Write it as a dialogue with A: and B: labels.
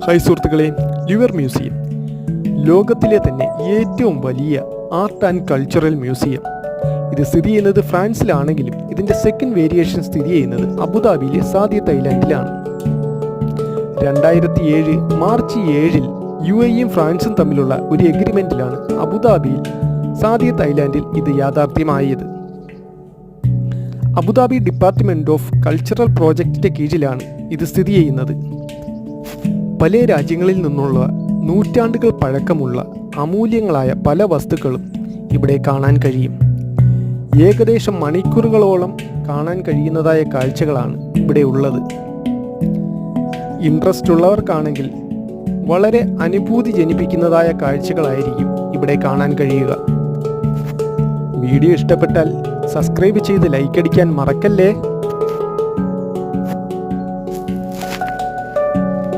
A: Hi സുഹൃത്തുക്കളെ, liver museum ലോകത്തിലെ തന്നെ ഏറ്റവും വലിയ ആർട്ട് ആൻഡ് കൾച്ചറൽ മ്യൂസിയം. ഇത് സ്ഥിതി ചെയ്യുന്നത് ഫ്രാൻസിലാണെങ്കിലും ഇതിൻ്റെ സെക്കൻഡ് വേരിയേഷൻ സ്ഥിതി ചെയ്യുന്നത് അബുദാബിയിലെ സാദിയത്ത് ഐലാൻഡിലാണ്. 2007 മാർച്ച് 7 UAEയും ഫ്രാൻസും തമ്മിലുള്ള ഒരു എഗ്രിമെൻറ്റിലാണ് അബുദാബിയിൽ സാദിയത്ത് ഐലാൻഡിൽ ഇത് യാഥാർത്ഥ്യമായത്. അബുദാബി ഡിപ്പാർട്ട്മെൻറ്റ് ഓഫ് കൾച്ചറൽ പ്രോജക്റ്റിൻ്റെ കീഴിലാണ് ഇത് സ്ഥിതി ചെയ്യുന്നത്. പല രാജ്യങ്ങളിൽ നിന്നുള്ള നൂറ്റാണ്ടുകൾ പഴക്കമുള്ള അമൂല്യങ്ങളായ പല വസ്തുക്കളും ഇവിടെ കാണാൻ കഴിയും. ഏകദേശം മണിക്കൂറുകളോളം കാണാൻ കഴിയുന്നതായ കാഴ്ചകളാണ് ഇവിടെ ഉള്ളത്. ഇൻട്രസ്റ്റ് ഉള്ളവർക്കാണെങ്കിൽ വളരെ അനുഭൂതി ജനിപ്പിക്കുന്നതായ കാഴ്ചകളായിരിക്കും ഇവിടെ കാണാൻ കഴിയുക. വീഡിയോ ഇഷ്ടപ്പെട്ടാൽ സബ്സ്ക്രൈബ് ചെയ്ത് ലൈക്ക് അടിക്കാൻ മറക്കല്ലേ.